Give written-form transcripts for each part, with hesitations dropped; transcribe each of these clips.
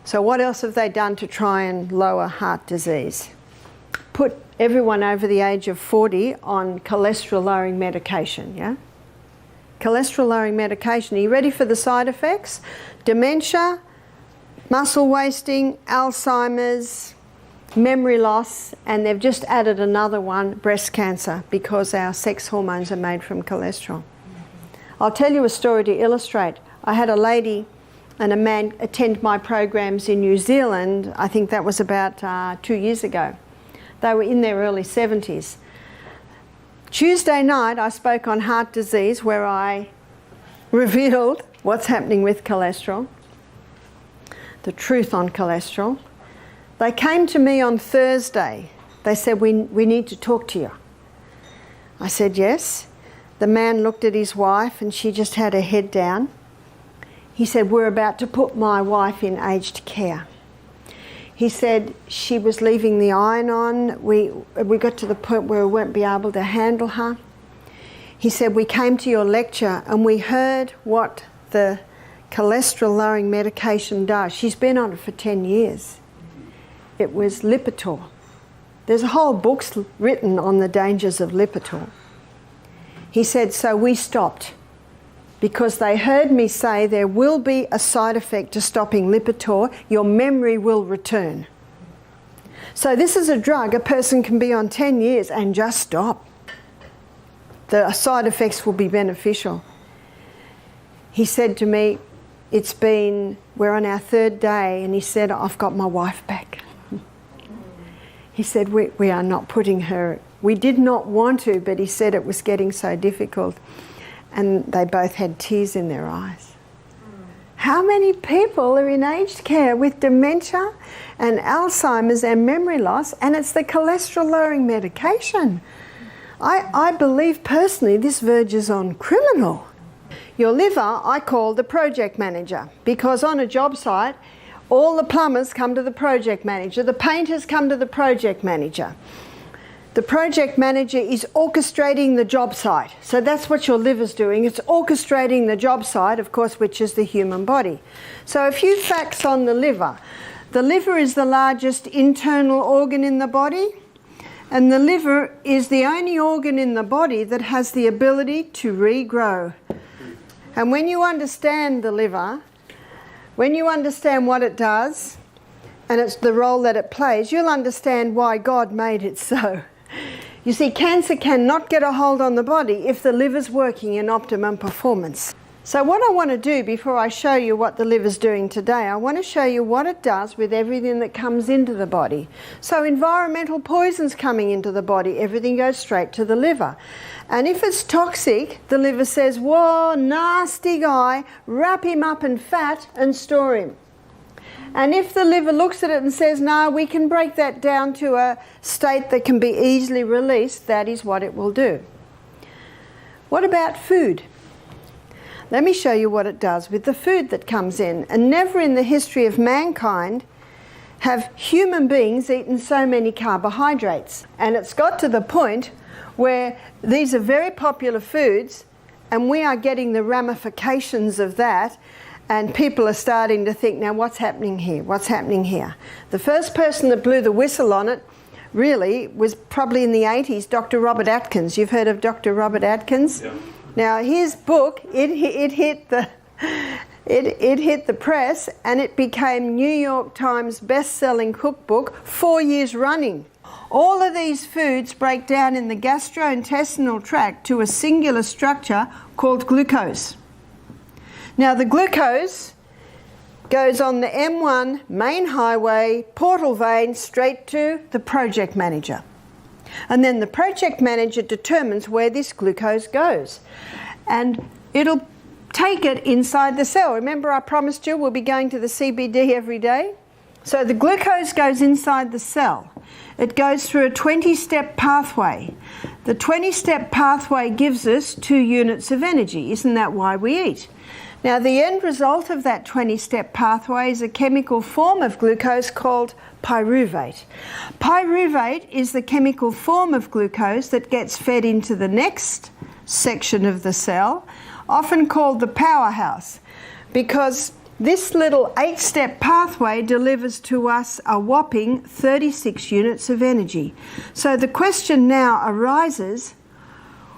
So what else have they done to try and lower heart disease? Put everyone over the age of 40 on cholesterol-lowering medication, yeah? Cholesterol-lowering medication. Are you ready for the side effects? Dementia, muscle wasting, Alzheimer's, memory loss, and they've just added another one, breast cancer, because our sex hormones are made from cholesterol. I'll tell you a story to illustrate. I had a lady and a man attend my programs in New Zealand. I think that was about 2 years ago. They were in their early 70s. Tuesday night I spoke on heart disease, where I revealed what's happening with cholesterol, the truth on cholesterol. They came to me on Thursday. They said, we need to talk to you. I said, yes. The man looked at his wife and she just had her head down. He said, we're about to put my wife in aged care. He said she was leaving the iron on. We got to the point where we won't be able to handle her. He said, we came to your lecture and we heard what the cholesterol-lowering medication does. She's been on it for 10 years. It was Lipitor. There's a whole book written on the dangers of Lipitor. He said, so we stopped, because they heard me say there will be a side effect to stopping Lipitor. Your memory will return. So this is a drug a person can be on 10 years and just stop. The side effects will be beneficial. He said to me, we're on our 3rd day, and he said, I've got my wife back. He said, we are not putting her, we did not want to, but he said it was getting so difficult. And they both had tears in their eyes. How many people are in aged care with dementia and Alzheimer's and memory loss, and it's the cholesterol-lowering medication? I believe personally this verges on criminal. Your liver I call the project manager, because on a job site, all the plumbers come to the project manager, the painters come to the project manager. The project manager is orchestrating the job site. So that's what your liver's doing. It's orchestrating the job site, of course, which is the human body. So a few facts on the liver. The liver is the largest internal organ in the body, and the liver is the only organ in the body that has the ability to regrow. And when you understand the liver, when you understand what it does, and it's the role that it plays, you'll understand why God made it so. You see, cancer cannot get a hold on the body if the liver's working in optimum performance. So what I want to do before I show you what the liver's doing today, I want to show you what it does with everything that comes into the body. So environmental poisons coming into the body, everything goes straight to the liver. And if it's toxic, the liver says, whoa, nasty guy, wrap him up in fat and store him. And if the liver looks at it and says, no, we can break that down to a state that can be easily released, that is what it will do. What about food? Let me show you what it does with the food that comes in. And never in the history of mankind have human beings eaten so many carbohydrates. And it's got to the point where these are very popular foods, and we are getting the ramifications of that. And people are starting to think, now what's happening here? What's happening here? The first person that blew the whistle on it really was probably in the 80s, Dr. Robert Atkins. You've heard of Dr. Robert Atkins? Yeah. Now his book, it hit the press, and it became New York Times best-selling cookbook 4 years running. All of these foods break down in the gastrointestinal tract to a singular structure called glucose. Now the glucose goes on the M1 main highway, portal vein, straight to the project manager. And then the project manager determines where this glucose goes. And it'll take it inside the cell. Remember I promised you we'll be going to the CBD every day? So the glucose goes inside the cell. It goes through a 20-step pathway. The 20-step pathway gives us 2 units of energy. Isn't that why we eat? Now the end result of that 20-step pathway is a chemical form of glucose called pyruvate. Pyruvate is the chemical form of glucose that gets fed into the next section of the cell, often called the powerhouse, because This little 8-step pathway delivers to us a whopping 36 units of energy. So the question now arises,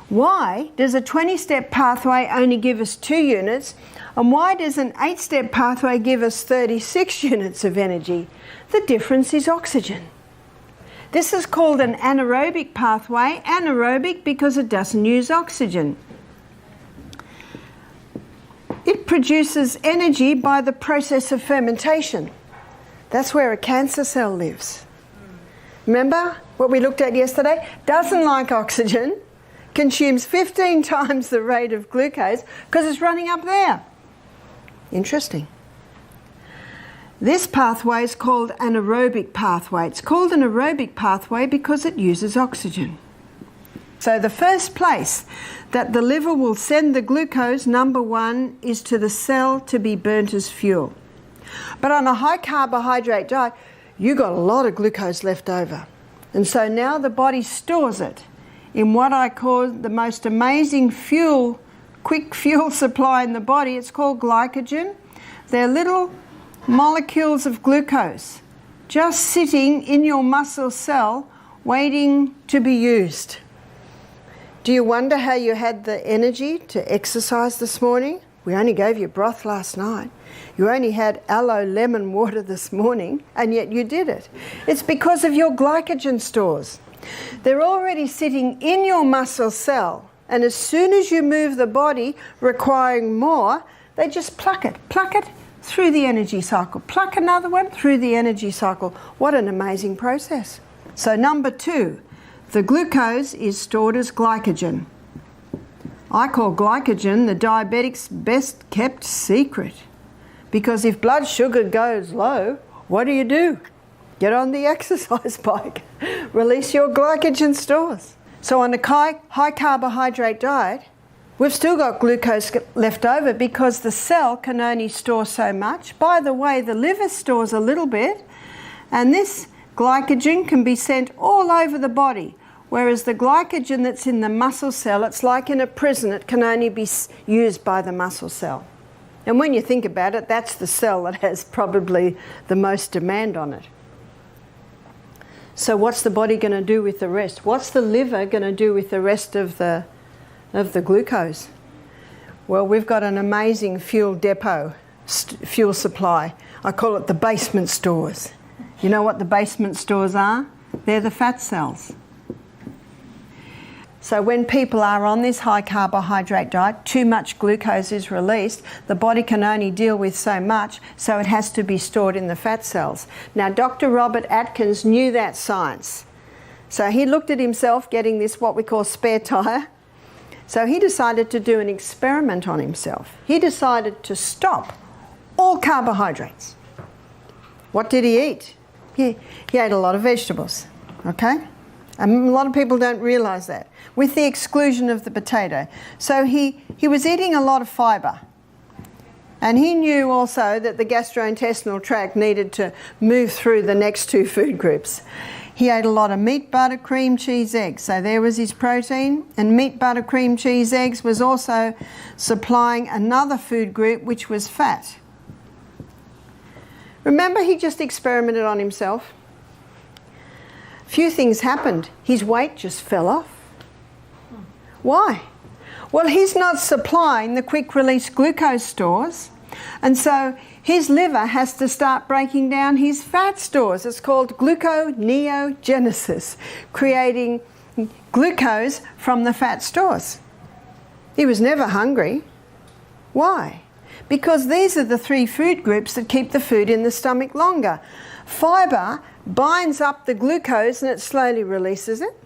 why does a 20-step pathway only give us 2 units, and why does an 8-step pathway give us 36 units of energy? The difference is oxygen. This is called an anaerobic pathway. Anaerobic because it doesn't use oxygen. It produces energy by the process of fermentation. That's where a cancer cell lives. Remember what we looked at yesterday? Doesn't like oxygen, consumes 15 times the rate of glucose because it's running up there. Interesting. This pathway is called an aerobic pathway. It's called an aerobic pathway because it uses oxygen. So the first place that the liver will send the glucose, number one, is to the cell to be burnt as fuel. But on a high carbohydrate diet, you got a lot of glucose left over. And so now the body stores it in what I call the most amazing fuel, quick fuel supply in the body. It's called glycogen. They're little molecules of glucose just sitting in your muscle cell waiting to be used. Do you wonder how you had the energy to exercise this morning? We only gave you broth last night. You only had aloe lemon water this morning, and yet you did it. It's because of your glycogen stores. They're already sitting in your muscle cell, and as soon as you move the body requiring more, they just pluck it through the energy cycle. Pluck another one through the energy cycle. What an amazing process. So number two, the glucose is stored as glycogen. I call glycogen the diabetic's best kept secret. Because if blood sugar goes low, what do? Get on the exercise bike. Release your glycogen stores. So on a high carbohydrate diet, we've still got glucose left over because the cell can only store so much. By the way, the liver stores a little bit, and this glycogen can be sent all over the body, whereas the glycogen that's in the muscle cell, it's like in a prison, it can only be used by the muscle cell. And when you think about it, that's the cell that has probably the most demand on it. So what's the body going to do with the rest? What's the liver going to do with the rest of the glucose? Well, we've got an amazing fuel depot, fuel supply. I call it the basement stores. You know what the basement stores are? They're the fat cells. So when people are on this high carbohydrate diet, too much glucose is released. The body can only deal with so much, so it has to be stored in the fat cells. Now, Dr. Robert Atkins knew that science. So he looked at himself getting this, what we call spare tire. So he decided to do an experiment on himself. He decided to stop all carbohydrates. What did he eat? He ate a lot of vegetables, okay? And a lot of people don't realise that, with the exclusion of the potato. So he was eating a lot of fibre. And he knew also that the gastrointestinal tract needed to move through the next two food groups. He ate a lot of meat, butter, cream, cheese, eggs. So there was his protein. And meat, butter, cream, cheese, eggs was also supplying another food group, which was fat. Remember, he just experimented on himself. Few things happened. His weight just fell off. Why? Well, he's not supplying the quick-release glucose stores, and so his liver has to start breaking down his fat stores. It's called gluconeogenesis, creating glucose from the fat stores. He was never hungry. Why? Because these are the three food groups that keep the food in the stomach longer. Fibre binds up the glucose and it slowly releases it.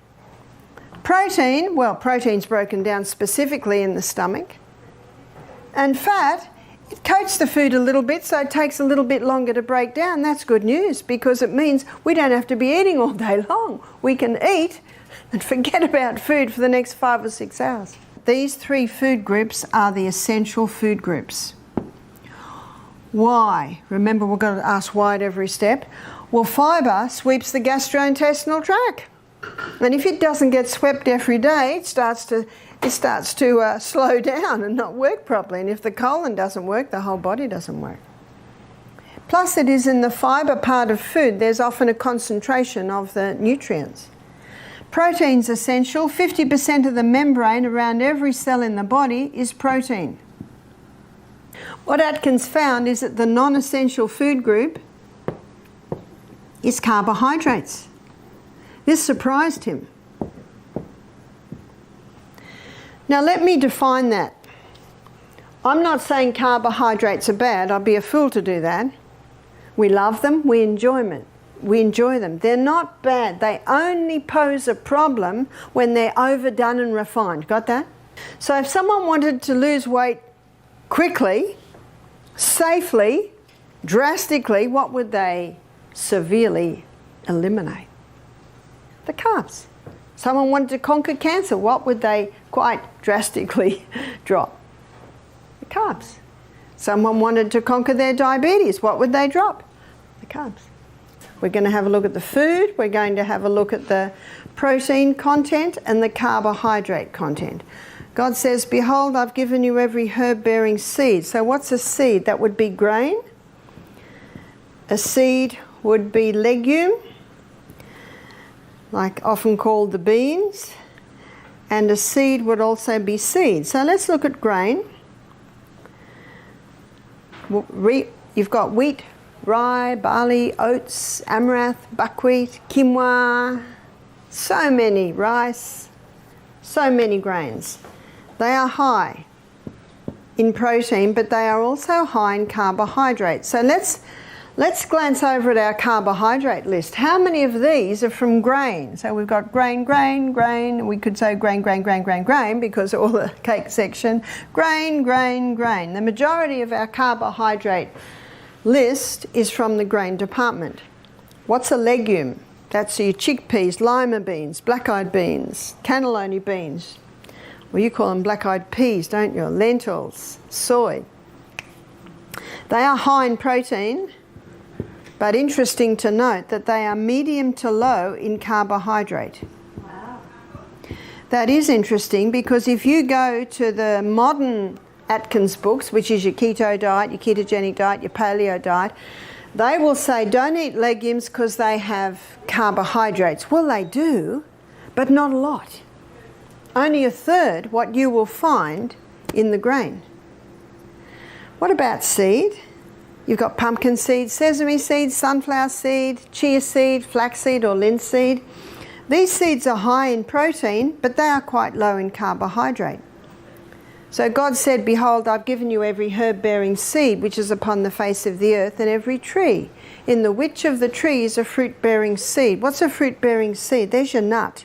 Protein, well, protein's broken down specifically in the stomach. And fat, it coats the food a little bit, so it takes a little bit longer to break down. That's good news because it means we don't have to be eating all day long. We can eat and forget about food for the next 5 or 6 hours. These three food groups are the essential food groups. Why? Remember, we've got to ask why at every step. Well, fibre sweeps the gastrointestinal tract. And if it doesn't get swept every day, it starts to slow down and not work properly. And if the colon doesn't work, the whole body doesn't work. Plus it is in the fibre part of food, there's often a concentration of the nutrients. Protein's essential. 50% of the membrane around every cell in the body is protein. What Atkins found is that the non-essential food group is carbohydrates. This surprised him. Now let me define that. I'm not saying carbohydrates are bad. I'd be a fool to do that. We love them, we enjoy them. They're not bad. They only pose a problem when they're overdone and refined. Got that? So if someone wanted to lose weight quickly, safely, drastically, what would they severely eliminate? The carbs. Someone wanted to conquer cancer, what would they quite drastically drop? The carbs. Someone wanted to conquer their diabetes, what would they drop? The carbs. We're going to have a look at the food, we're going to have a look at the protein content and the carbohydrate content. God says, behold, I've given you every herb-bearing seed. So what's a seed? That would be grain. A seed would be legume, like often called the beans. And a seed would also be seed. So let's look at grain. You've got wheat, rye, barley, oats, amaranth, buckwheat, quinoa, so many, rice, so many grains. They are high in protein, but they are also high in carbohydrates. So let's glance over at our carbohydrate list. How many of these are from grain? So we've got grain, grain, grain. We could say grain, grain, grain, grain, grain, because all the cake section, grain, grain, grain. The majority of our carbohydrate list is from the grain department. What's a legume? That's your chickpeas, lima beans, black-eyed beans, cannellini beans. Well, you call them black-eyed peas, don't you? Lentils, soy. They are high in protein, but interesting to note that they are medium to low in carbohydrate. Wow. That is interesting because if you go to the modern Atkins books, which is your keto diet, your ketogenic diet, your paleo diet, they will say don't eat legumes because they have carbohydrates. Well, they do, but not a lot. Only a third what you will find in the grain. What about seed? You've got pumpkin seed, sesame seed, sunflower seed, chia seed, flaxseed or linseed. These seeds are high in protein, but they are quite low in carbohydrate. So God said, behold, I've given you every herb-bearing seed which is upon the face of the earth, and every tree, in the which of the trees a fruit-bearing seed. What's a fruit-bearing seed? There's your nut.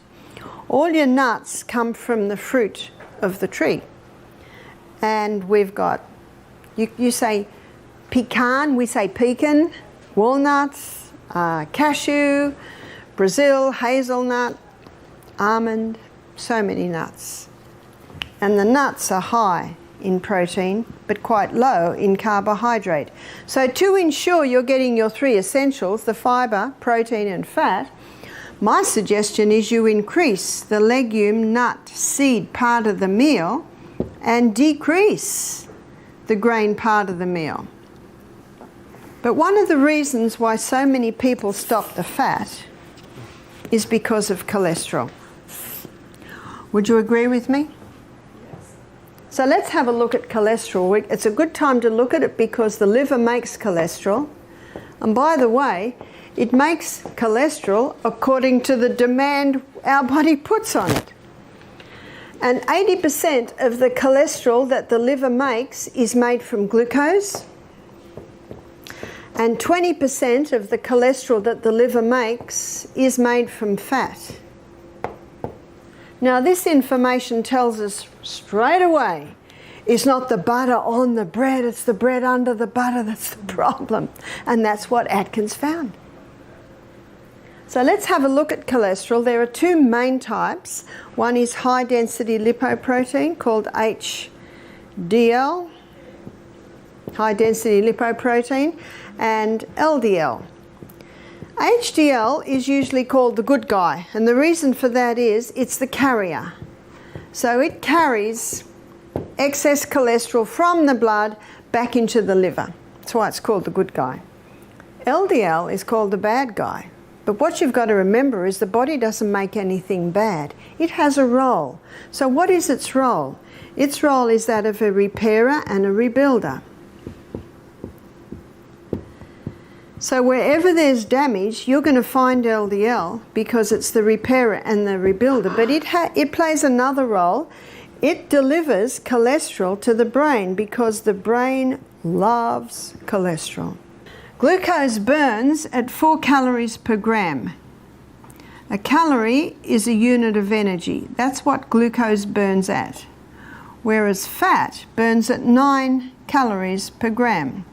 All your nuts come from the fruit of the tree. And we've got, you say pecan, we say pecan, walnuts, cashew, Brazil, hazelnut, almond, so many nuts. And the nuts are high in protein, but quite low in carbohydrate. So to ensure you're getting your three essentials, the fibre, protein and fat, my suggestion is you increase the legume, nut, seed part of the meal and decrease the grain part of the meal. But one of the reasons why so many people stop the fat is because of cholesterol. Would you agree with me? So let's have a look at cholesterol. It's a good time to look at it because the liver makes cholesterol. And by the way, it makes cholesterol according to the demand our body puts on it. And 80% of the cholesterol that the liver makes is made from glucose. And 20% of the cholesterol that the liver makes is made from fat. Now this information tells us straight away it's not the butter on the bread, it's the bread under the butter that's the problem. And that's what Atkins found. So let's have a look at cholesterol. There are two main types. One is high density lipoprotein called HDL, high density lipoprotein, and LDL. HDL is usually called the good guy, and the reason for that is it's the carrier. So it carries excess cholesterol from the blood back into the liver. That's why it's called the good guy. LDL is called the bad guy. But what you've got to remember is the body doesn't make anything bad. It has a role. So what is its role? Its role is that of a repairer and a rebuilder. So wherever there's damage, you're going to find LDL because it's the repairer and the rebuilder. But it plays another role. It delivers cholesterol to the brain because the brain loves cholesterol. Glucose burns at 4 calories per gram. A calorie is a unit of energy. That's what glucose burns at. Whereas fat burns at 9 calories per gram.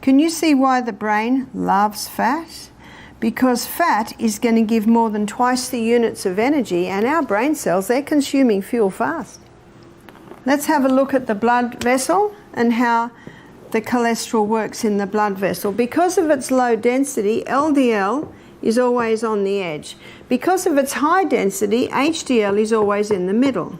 Can you see why the brain loves fat? Because fat is going to give more than twice the units of energy, and our brain cells, they're consuming fuel fast. Let's have a look at the blood vessel and how the cholesterol works in the blood vessel. Because of its low density, LDL is always on the edge. Because of its high density, HDL is always in the middle.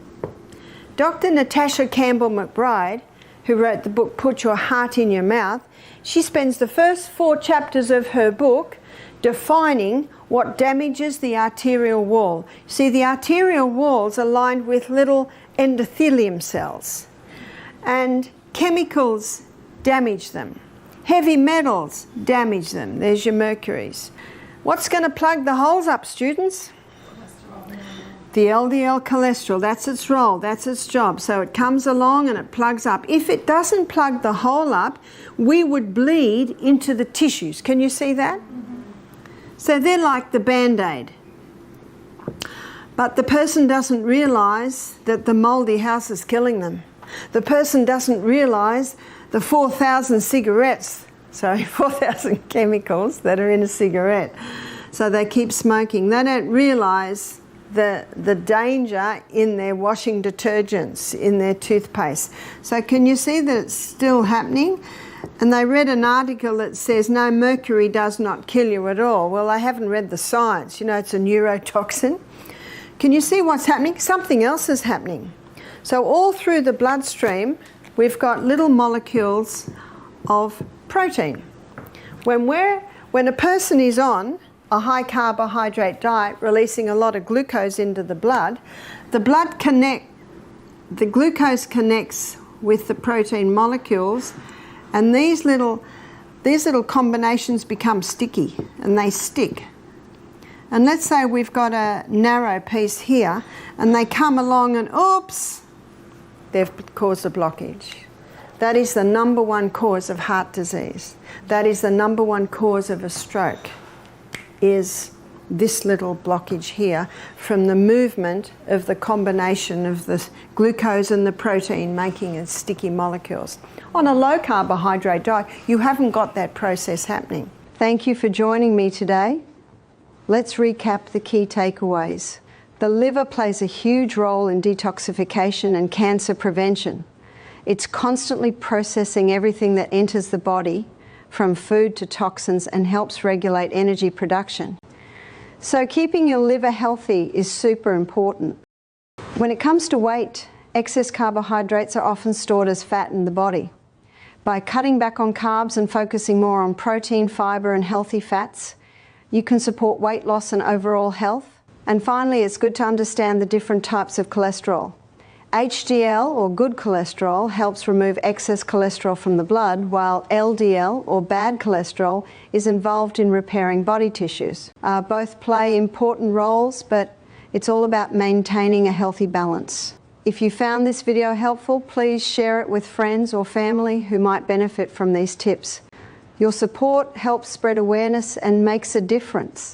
Dr. Natasha Campbell McBride, who wrote the book Put Your Heart in Your Mouth, she spends the first 4 chapters of her book defining what damages the arterial wall. See, the arterial walls are lined with little endothelium cells, and chemicals damage them. Heavy metals damage them. There's your mercuries. What's going to plug the holes up, students? The LDL cholesterol. That's its role, that's its job. So it comes along and it plugs up. If it doesn't plug the hole up, we would bleed into the tissues. Can you see that? So they're like the Band-Aid. But the person doesn't realize that the moldy house is killing them. The person doesn't realize the 4,000 cigarettes, sorry, 4,000 chemicals that are in a cigarette. So they keep smoking. They don't realize the danger in their washing detergents, in their toothpaste. So can you see that it's still happening? And they read an article that says, no, mercury does not kill you at all. Well, they haven't read the science. You know, it's a neurotoxin. Can you see what's happening? Something else is happening. So all through the bloodstream, we've got little molecules of protein. When a person is on a high carbohydrate diet, releasing a lot of glucose into the glucose connects with the protein molecules, and these little combinations become sticky and they stick. And let's say we've got a narrow piece here and they come along and oops, they've caused a blockage. That is the number 1 cause of heart disease. That is the number 1 cause of a stroke, is this little blockage here from the movement of the combination of the glucose and the protein making it sticky molecules. On a low carbohydrate diet, you haven't got that process happening. Thank you for joining me today. Let's recap the key takeaways. The liver plays a huge role in detoxification and cancer prevention. It's constantly processing everything that enters the body, from food to toxins, and helps regulate energy production. So keeping your liver healthy is super important. When it comes to weight, excess carbohydrates are often stored as fat in the body. By cutting back on carbs and focusing more on protein, fiber, and healthy fats, you can support weight loss and overall health. And finally, it's good to understand the different types of cholesterol. HDL, or good cholesterol, helps remove excess cholesterol from the blood, while LDL, or bad cholesterol, is involved in repairing body tissues. Both play important roles, but it's all about maintaining a healthy balance. If you found this video helpful, please share it with friends or family who might benefit from these tips. Your support helps spread awareness and makes a difference.